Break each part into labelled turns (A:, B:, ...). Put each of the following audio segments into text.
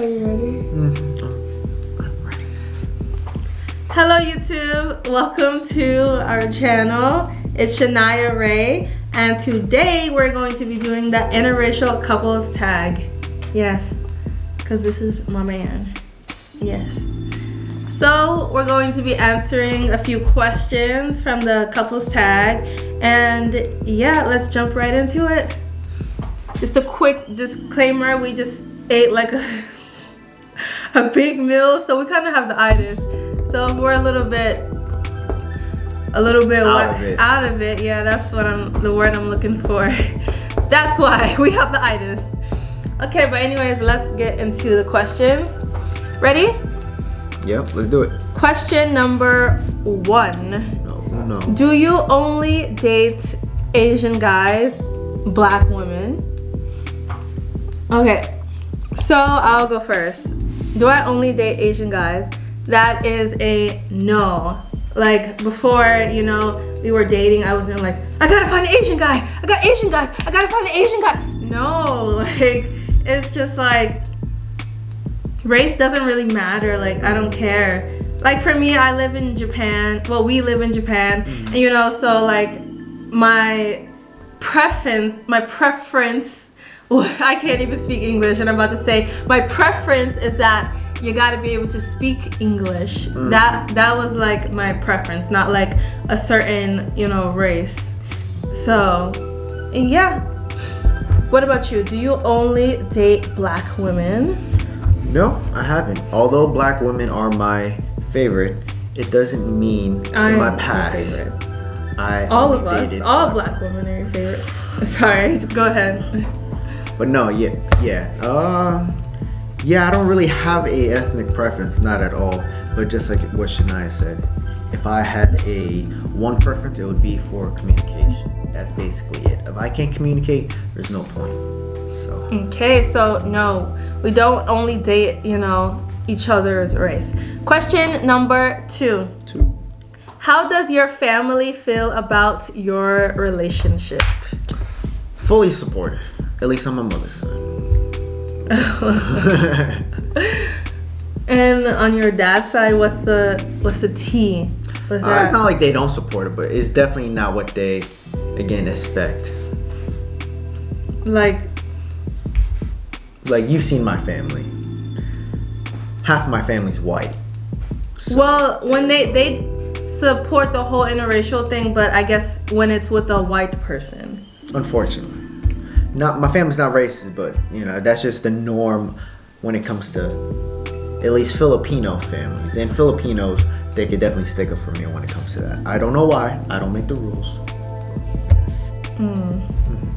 A: Are you ready?
B: I'm ready.
A: Hello YouTube, welcome to our channel. It's Shania Ray, and today we're going to be doing the Interracial Couples Tag. Yes, because this is my man. Yes. So we're going to be answering a few questions from the Couples Tag, and yeah, let's jump right into it. Just a quick disclaimer, we just ate like a big meal, so we kind of have the itis. So we're a little bit out of it. Yeah, that's what the word I'm looking for. That's why we have the itis. Okay, but anyways, let's get into the questions. Ready?
B: Yep, let's do it.
A: Question number 1.
B: No.
A: Do you only date Asian guys, black women? Okay, so I'll go first. Do I only date Asian guys? That is a no. Like before, we were dating, I wasn't like, I gotta find an Asian guy. I got Asian guys. I gotta find an Asian guy. No, like it's just like race doesn't really matter. Like I don't care. Like for me, I live in Japan. Well, we live in Japan, and so like my preference. I can't even speak English, and I'm about to say my preference is that you gotta be able to speak English. That was like my preference, not like a certain race. So yeah. What about you? Do you only date black women?
B: No, I haven't. Although black women are my favorite, it doesn't mean in my past.
A: All of us, all black women are your favorite. Sorry, go ahead.
B: But no, yeah. I don't really have a ethnic preference, not at all. But just like what Shania said, if I had one preference, it would be for communication. That's basically it. If I can't communicate, there's no point. So.
A: Okay, so no, we don't only date, each other's race. Question number 2. How does your family feel about your relationship?
B: Fully supportive, at least on my mother's side.
A: And on your dad's side, what's the tea with that?
B: It's not like they don't support it, but it's definitely not what they, again, expect.
A: Like
B: you've seen my family. Half of my family's white.
A: So. Well, when they support the whole interracial thing, but I guess when it's with a white person.
B: Unfortunately. My family's not racist, but that's just the norm when it comes to at least Filipino families. And Filipinos, they could definitely stick up for me when it comes to that. I don't know why. I don't make the rules.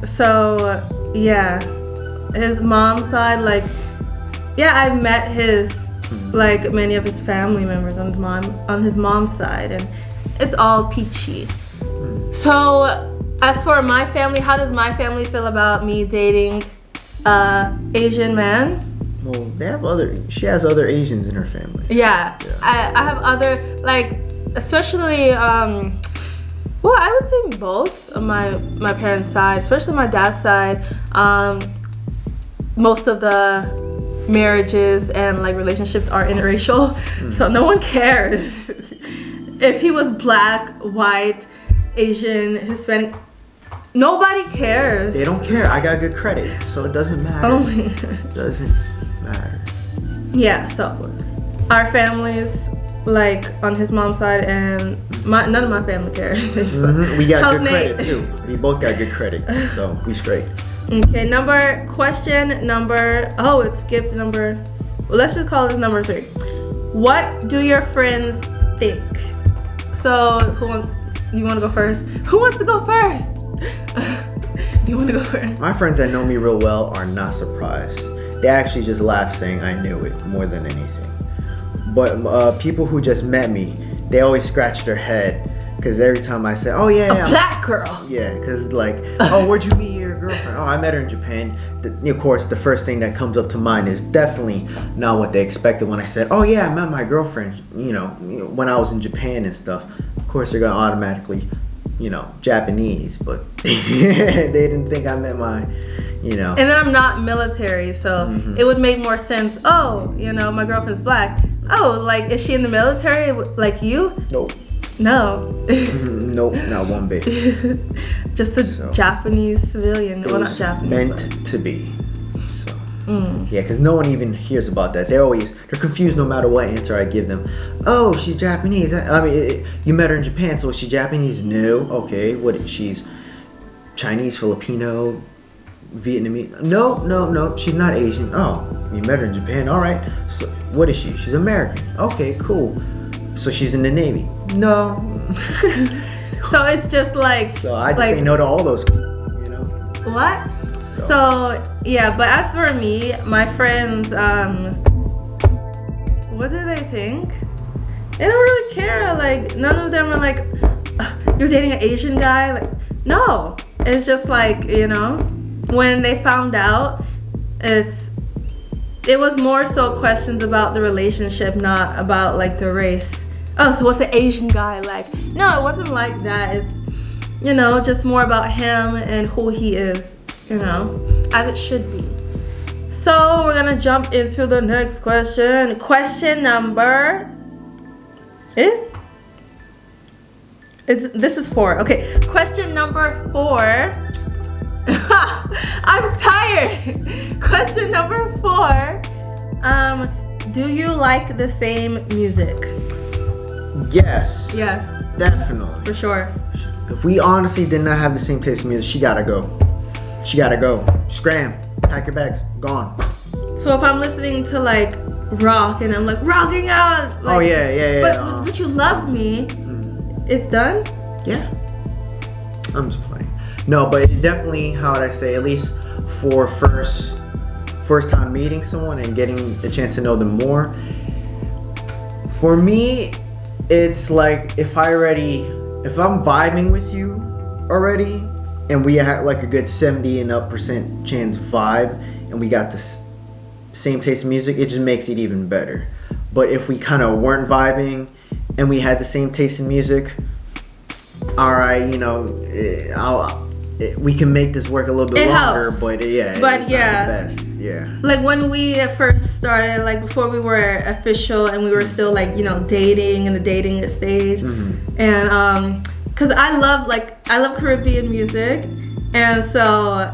A: So yeah, his mom's side, I met his many of his family members on his mom's side, and it's all peachy. So as for my family, how does my family feel about me dating Asian man?
B: Well, she has other Asians in her family.
A: Yeah. I have other, especially, I would say both of my parents' side, especially my dad's side. Most of the marriages and relationships are interracial, so no one cares if he was black, white, Asian, Hispanic. Nobody cares.
B: They don't care. I got good credit, so it doesn't matter.
A: Oh my God.
B: It doesn't matter.
A: Yeah, so our families, on his mom's side, and none of my family cares.
B: We got good credit too. We both got good credit, so we straight.
A: Okay, question number. Oh, it skipped number. Well, let's just call this number 3. What do your friends think? So, you want to go first? Who wants to go first? Do you want to go first?
B: My friends that know me real well are not surprised. They actually just laugh saying I knew it more than anything. But people who just met me, they always scratch their head because every time I say, oh yeah,
A: a black girl.
B: Yeah, because oh, where'd you meet your girlfriend? Oh, I met her in Japan. Of course, the first thing that comes up to mind is definitely not what they expected when I said, oh yeah, I met my girlfriend, when I was in Japan and stuff. Of course, they're gonna automatically, Japanese, but they didn't think I meant my, you know.
A: And then I'm not military, so it would make more sense. Oh, you know, my girlfriend's black. Oh, like, is she in the military like you?
B: Nope.
A: No.
B: Nope, not one bit.
A: Just a Japanese civilian.
B: It
A: Well,
B: was
A: not Japanese.
B: meant to be. So, yeah, because no one even hears about that. They're confused no matter what answer I give them. Oh, she's Japanese. I mean, you met her in Japan, so is she Japanese? No. Okay, she's Chinese, Filipino, Vietnamese? No, she's not Asian. Oh, you met her in Japan. All right. So what is she? She's American. Okay, cool. So she's in the Navy? No.
A: So it's just like.
B: So I just say no to all those. You know.
A: What? So yeah, but as for me, my friends, what do they think? They don't really care. Like, none of them are like, you're dating an Asian guy. Like, no. It's just like, you know, when they found out, it was more so questions about the relationship, not about like the race. Oh, so what's an Asian guy like? No, it wasn't like that. It's, you know, just more about him and who he is, you know, as it should be. So we're gonna jump into the next question. Question number. This is 4. Okay, question number 4. I'm tired. Question number 4. Do you like the same music?
B: Yes.
A: Yes.
B: Definitely.
A: For sure.
B: If we honestly did not have the same taste in music, she gotta go. She gotta go. Scram. Pack your bags. Gone.
A: So if I'm listening to like rock and I'm like rocking out. Like,
B: oh yeah.
A: But you love me. It's done?
B: Yeah. I'm just playing. No, but it definitely, how would I say, at least for first time meeting someone and getting a chance to know them more. For me, it's like if I'm vibing with you already and we have like a good 70 and up % chance vibe and we got the same taste in music, it just makes it even better. But if we kind of weren't vibing and we had the same taste in music, all right, you know, we can make this work a little bit longer,
A: helps.
B: But it's not the best. Yeah.
A: Like when we first started, like before we were official and we were still like, you know, dating in the dating stage, and cause I love Caribbean music, and so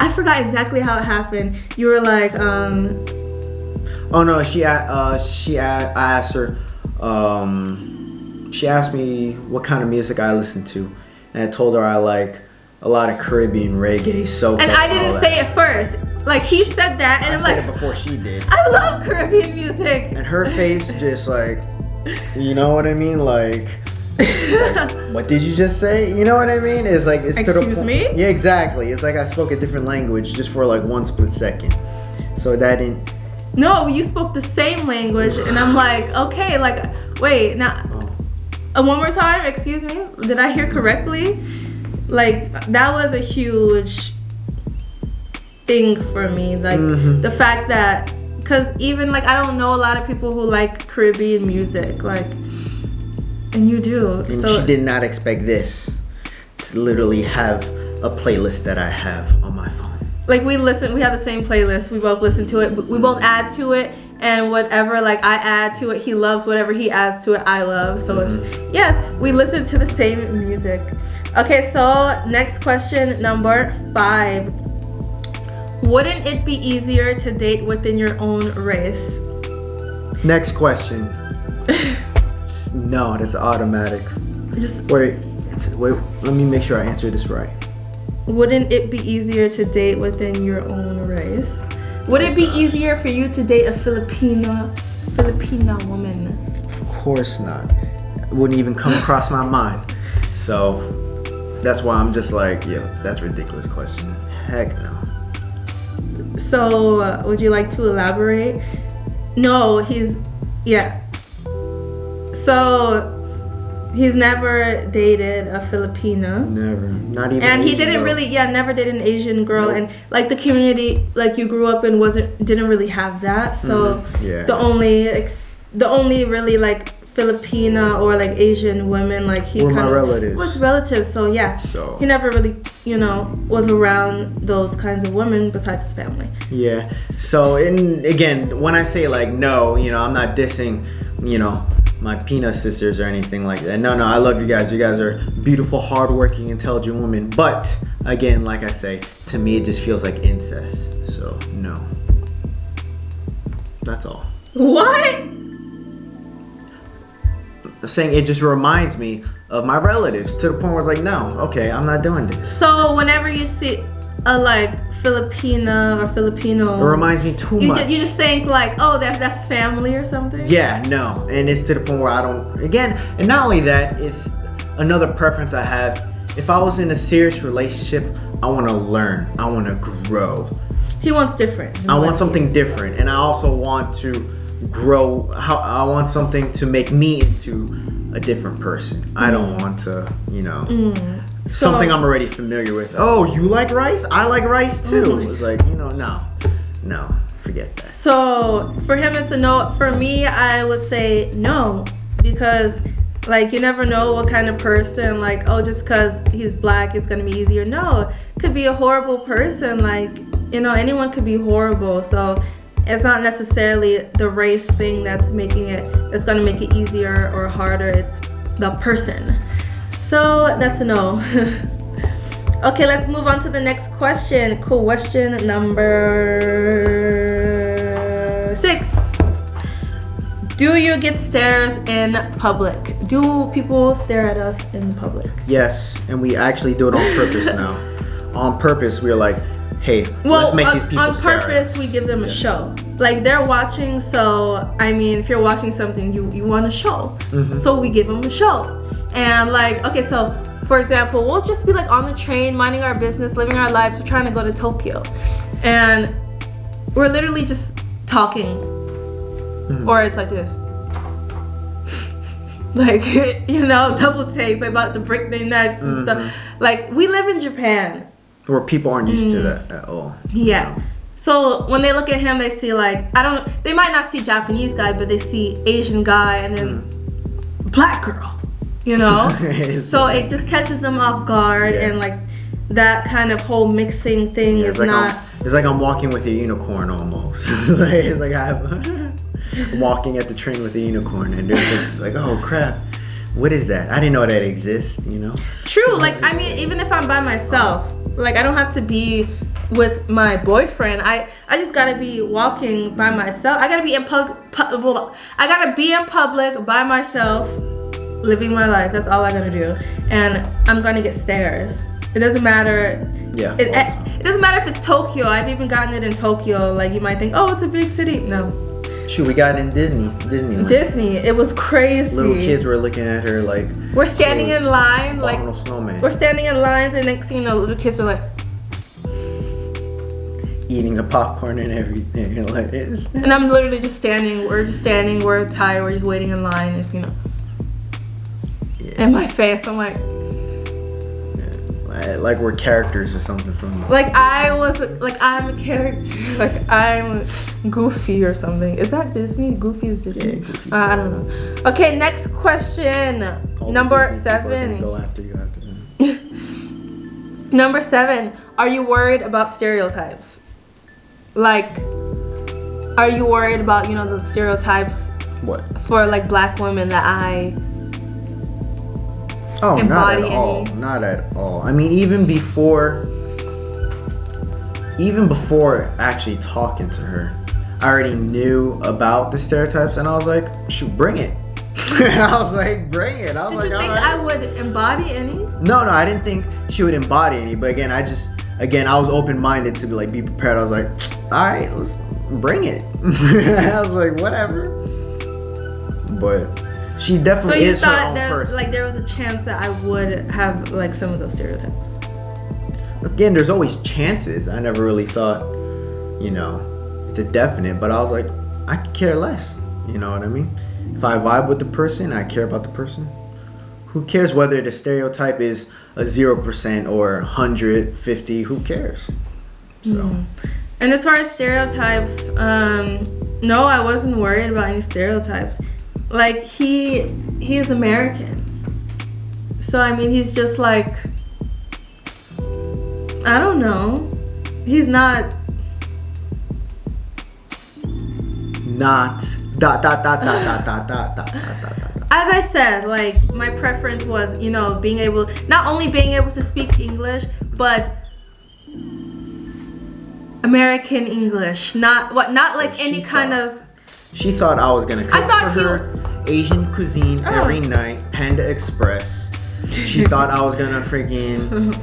A: I forgot exactly how it happened. You were like,
B: oh no, I asked her. She asked me what kind of music I listen to, and I told her I like a lot of Caribbean reggae, soca.
A: And I didn't say it first. Like he said that, and I'm like,
B: I said it before she did.
A: I love Caribbean music.
B: And her face just like, you know what I mean? Like what did you just say? You know what I mean? It's like it's
A: excuse me?
B: Yeah, exactly. It's like I spoke a different language just for like one split second. So that didn't.
A: No, you spoke the same language, and I'm like, okay, like wait, now. One more time, excuse me. Did I hear correctly? Like that was a huge thing for me. Like the fact that, cause even like I don't know a lot of people who like Caribbean music, like, and you do.
B: And
A: so
B: she did not expect this to literally have a playlist that I have on my phone.
A: Like we have the same playlist. We both listen to it. We both add to it. And whatever like I add to it, he loves. Whatever he adds to it, I love. So yes, we listen to the same music. Okay, so next question, number 5. Wouldn't it be easier to date within your own race?
B: Next question. No, that's automatic. Wait, let me make sure I answer this right.
A: Wouldn't it be easier to date within your own race? Would it be easier for you to date a Filipina woman?
B: Of course not. It wouldn't even come across my mind. So that's why I'm just like, that's a ridiculous question. Heck no.
A: So would you like to elaborate? No, So he's never dated a Filipina.
B: Never. Not even.
A: And he didn't really, never dated an Asian girl. Nope. And like the community, like you grew up in, didn't really have that. So the only really like Filipina or like Asian women, like he
B: Were my
A: kind of
B: relatives.
A: was relatives. So yeah,
B: So
A: he never really, was around those kinds of women besides his family.
B: yeah. So again, when I say like no, I'm not dissing, my Pina sisters or anything like that. No, I love you guys. You guys are beautiful, hardworking, intelligent women. But again, like I say, to me it just feels like incest. So no. That's all.
A: What?
B: I'm saying it just reminds me of my relatives to the point where it's like, no, okay, I'm not doing this.
A: So whenever you see a like Filipina or Filipino,
B: It reminds me too much.
A: You just think like, oh, that's family or something.
B: Yeah, no, and it's to the point where I don't. Again, and not only that, it's another preference I have. If I was in a serious relationship, I want to learn. I want to grow.
A: He wants different.
B: I want something different, and I also want to grow. I want something to make me into a different person. I don't want to, something I'm already familiar with. Oh, you like rice? I like rice too. It's like, no, forget that.
A: So for him, it's a no. For me, I would say no, because like you never know what kind of person. Like, oh, just because he's black, it's gonna be easier. No, could be a horrible person. Like, anyone could be horrible. So it's not necessarily the race thing that's gonna make it easier or harder. It's the person. So that's a no. Okay, let's move on to the next question. Question number 6. Do you get stares in public? Do people stare at us in public?
B: Yes, and we actually do it on purpose now. On purpose, we're like, hey, let's make these people stare at us.
A: On purpose, we give them a show. Like, they're watching, so, if you're watching something, you want a show.
B: Mm-hmm.
A: So we give them a show. And like, okay, so, for example, we'll just be like on the train, minding our business, living our lives. We're trying to go to Tokyo. And we're literally just talking. Mm-hmm. Or it's like this. Like, double takes, like about to break their necks and stuff. Like, we live in Japan.
B: Where people aren't used to that at all.
A: Yeah. So when they look at him, they see like, they might not see Japanese guy, but they see Asian guy and then black girl, So it just catches them off guard, and like that kind of whole mixing thing is like not.
B: It's like I'm walking with a unicorn almost. It's like I'm walking at the train with a unicorn, and they're just like, oh crap. What is that? I didn't know that exists,
A: True, like, even if I'm by myself, like, I don't have to be with my boyfriend. I just gotta be walking by myself. I gotta be in public by myself, living my life. That's all I gotta do. And I'm gonna get stares. It doesn't matter.
B: Yeah.
A: It doesn't matter if it's Tokyo. I've even gotten it in Tokyo. Like, you might think, oh, it's a big city. No.
B: Shoot, we got it in Disneyland.
A: Disney, it was crazy.
B: Little kids were looking at her like.
A: We're standing in line, like.
B: Snowman.
A: We're standing in lines, and next thing you know, little kids are like.
B: Eating the popcorn and everything, like it's.
A: And I'm literally just standing. We're just standing. We're tired. We're just waiting in line, and
B: Yeah.
A: In my face, I'm like.
B: Like we're characters or something from.
A: Like I'm a character. Like I'm Goofy or something. Is that Disney? Goofy is Disney.
B: Yeah, Goofy.
A: I don't know. Okay, next question. Number 7.
B: Go after you after that.
A: Number 7. Are you worried about stereotypes? Like, are you worried about the stereotypes?
B: What?
A: For like black women that I.
B: Oh,
A: embody
B: not at all. Not at all. I mean, even before actually talking to her, I already knew about the stereotypes, and I was like, shoot, bring it. I was like, bring it.
A: Did you think I would embody any?
B: No, I didn't think she would embody any. But again, I was open-minded to be prepared. I was like, all right, let's bring it. I was like, whatever. But. She definitely is her own person.
A: Like there was a chance that I would have like some of those stereotypes.
B: Again, there's always chances. I never really thought, it's a definite. But I was like, I could care less. You know what I mean? If I vibe with the person, I care about the person. Who cares whether the stereotype is a 0% or 150? Who cares? So.
A: And as far as stereotypes, no, I wasn't worried about any stereotypes. Like he is American. So I mean, he's just like, I don't know. He's not
B: dot dot dot dot dot dot dot dot dot.
A: As I said, like my preference was, you know, being able, not only being able to speak English, but American English, not like any kind of.
B: She thought I was gonna cook for her Asian cuisine every night, Panda Express. She thought I was gonna freaking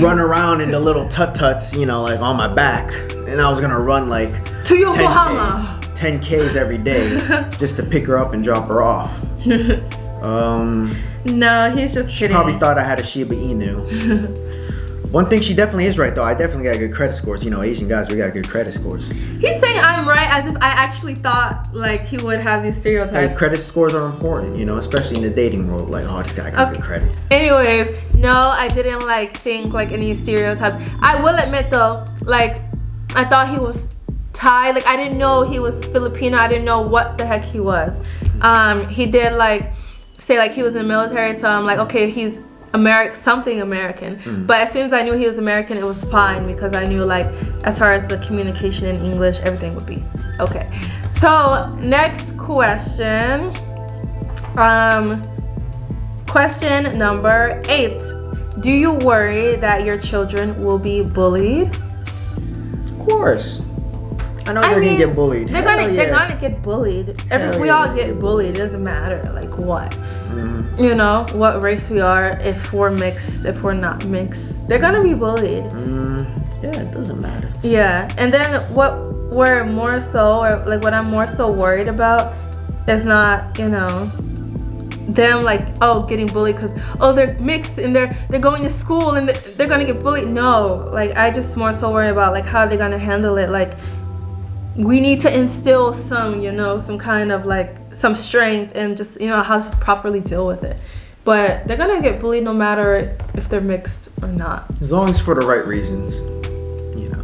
B: run around in the little tut-tuts, you know, like on my back, and I was gonna run like
A: to Yokohama.
B: 10Ks every day just to pick her up and drop her off.
A: No, he's just
B: she
A: kidding.
B: Probably thought I had a Shiba Inu. One thing she definitely is right though, I definitely got good credit scores. You know, Asian guys, we got good credit scores.
A: He's saying I'm right as if I actually thought like he would have these stereotypes.
B: Like, credit scores are important, you know, especially in the dating world. Like, oh, this guy got good credit.
A: Anyways, no, I didn't like think like any stereotypes. I will admit though, like I thought he was Thai. Like I didn't know he was Filipino. I didn't know what the heck he was. He did like say like he was in the military, so I'm like, okay, he's something American. But as soon as I knew he was American, it was fine because I knew like as far as the communication in English, everything would be okay. So next question. Question number 8. Do you worry that your children will be bullied?
B: Of course. I know they're gonna get bullied.
A: They're gonna get bullied. We all get bullied. It doesn't matter like what. You know, what race we are, if we're mixed, if we're not mixed. They're gonna be bullied.
B: Yeah, it doesn't matter.
A: Yeah, and then what I'm more so worried about is not, you know, them like, oh, getting bullied because, oh, they're mixed and they're going to school and they're gonna get bullied. No, like I just more so worry about like how they're gonna handle it. Like we need to instill some, you know, some kind of like some strength and just, you know, how to properly deal with it. But they're gonna get bullied no matter if they're mixed or not.
B: As long as for the right reasons, you know.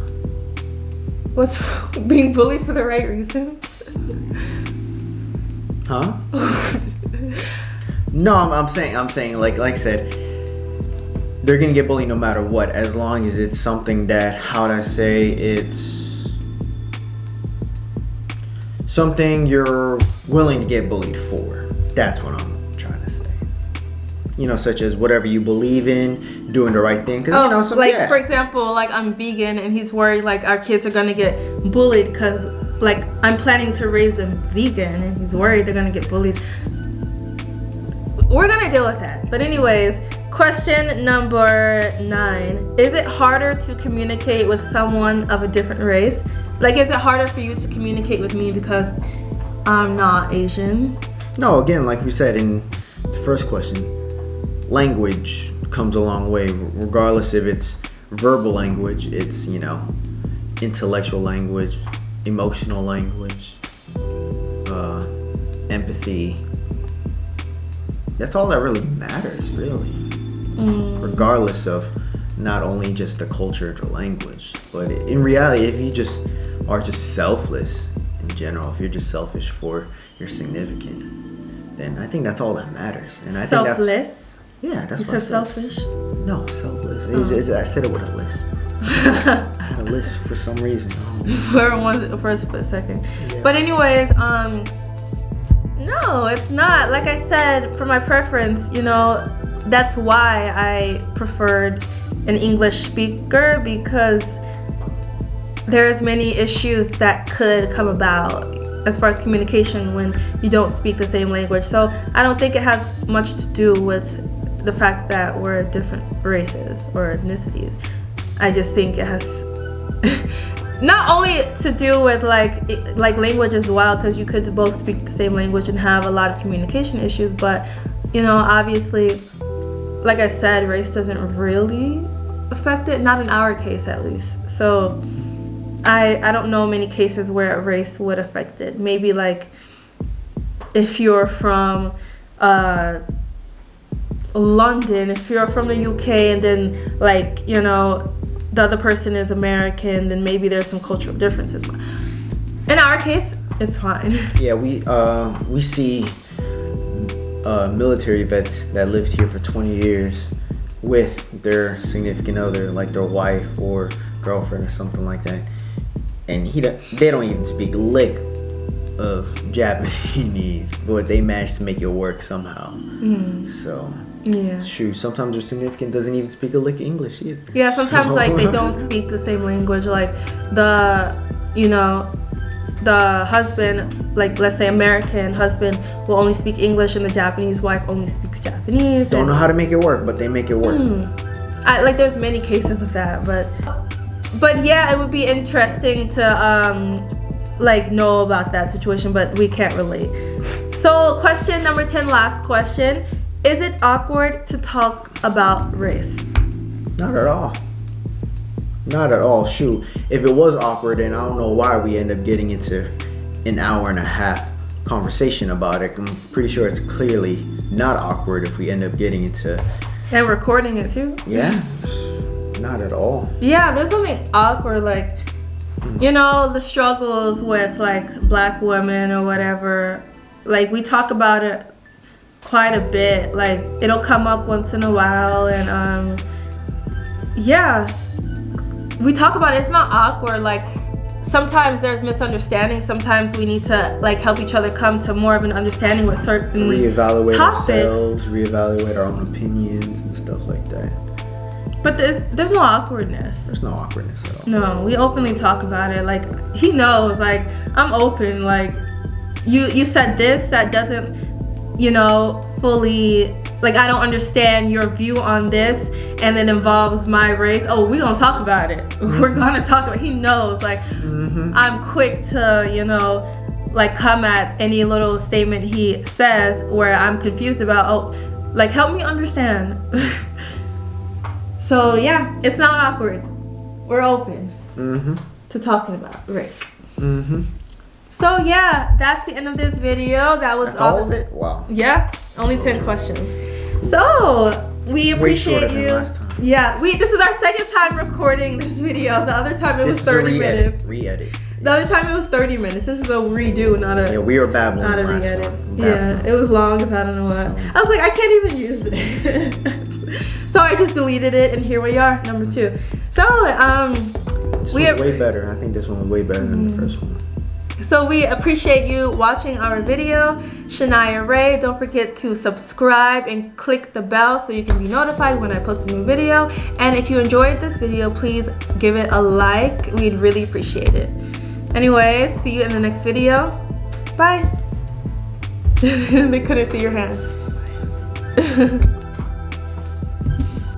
A: What's being bullied for the right reason?
B: Huh? No, I'm saying like I said, they're gonna get bullied no matter what, as long as it's something that, how would I say, it's something you're willing to get bullied for. That's what I'm trying to say. You know, such as whatever you believe in, doing the right thing. Cause, you know,
A: for example, like I'm vegan and he's worried like our kids are gonna get bullied because like I'm planning to raise them vegan and he's worried they're gonna get bullied. We're gonna deal with that. But anyways, question number 9. Is it harder to communicate with someone of a different race? Like, is it harder for you to communicate with me because I'm not Asian?
B: No, again, like we said in the first question, language comes a long way, regardless if it's verbal language, it's, you know, intellectual language, emotional language, empathy. That's all that really matters, really. Regardless of not only just the culture or language, but in reality, if you just are just selfless in general, if you're just selfish for your significant, then I think that's all that matters. And I think
A: selfless?
B: Yeah, that's
A: you
B: what I
A: said.
B: said.
A: Selfish?
B: No, selfless. I said it with a lisp. I had a lisp for some reason.
A: For a split second. Yeah. But anyways, no, it's not. Like I said, for my preference, you know, that's why I preferred an English speaker, because there's many issues that could come about as far as communication when you don't speak the same language. So I don't think it has much to do with the fact that we're different races or ethnicities. I just think it has not only to do with like language as well, because you could both speak the same language and have a lot of communication issues, but you know, obviously, like I said, race doesn't really affect it, not in our case at least. So I don't know many cases where race would affect it. Maybe like if you're from London, if you're from the UK, and then like, you know, the other person is American, then maybe there's some cultural differences. But in our case, it's fine.
B: Yeah, we see military vets that lived here for 20 years with their significant other, like their wife or girlfriend or something like that, and they don't even speak a lick of Japanese, but they managed to make it work somehow. So
A: Yeah.
B: shoot, sometimes their significant doesn't even speak a lick of English either.
A: Yeah, sometimes
B: So-
A: like they don't speak the same language. Like the husband, like let's say American husband, will only speak English, and the Japanese wife only speaks Japanese.
B: Don't know how to make it work, but they make it work.
A: Like there's many cases of that, but yeah, it would be interesting to like know about that situation, but we can't relate. So question number 10, last question: is it awkward to talk about race?
B: Not at all. Not at all. Shoot, if it was awkward, then I don't know why we end up getting into an hour and a half conversation about it. I'm pretty sure it's clearly not awkward if we end up getting into.
A: And recording it too.
B: Yeah, not at all.
A: Yeah, there's something awkward, like, the struggles with like black women or whatever. Like we talk about it quite a bit. Like it'll come up once in a while, and yeah, we talk about it. It's not awkward. Like sometimes there's misunderstandings. Sometimes we need to like help each other come to more of an understanding with certain
B: Reevaluate
A: topics.
B: ourselves, reevaluate our own opinions and stuff like that.
A: But there's no awkwardness.
B: There's no awkwardness at all.
A: No, we openly talk about it. Like he knows, like I'm open. Like you said this that doesn't, fully, like I don't understand your view on this, and it involves my race. Oh, we gonna talk about it. We're gonna talk about. He knows, like I'm quick to, like come at any little statement he says where I'm confused about. Oh, like help me understand. So yeah, it's not awkward. We're open to talking about race. So yeah, that's the end of this video. That was
B: That's all of it? Wow.
A: Yeah, only 10 questions. So we appreciate
B: shorter
A: you.
B: than last time.
A: Yeah, this is our second time recording this video. The other time it was
B: This is a
A: 30 minutes.
B: Re-edit.
A: The other time it was 30 minutes. This is a redo, not a
B: Yeah, we were babbling
A: not a
B: last
A: re-edit.
B: one.
A: Yeah, it was long as I don't know what. I was like, I can't even use this. So I just deleted it, and here we are, number 2. So
B: This was way better. I think this one was way better than the first one.
A: So we appreciate you watching our video. Shania Ray, don't forget to subscribe and click the bell so you can be notified when I post a new video. And if you enjoyed this video, please give it a like. We'd really appreciate it. Anyways, see you in the next video. Bye. They couldn't see your hand.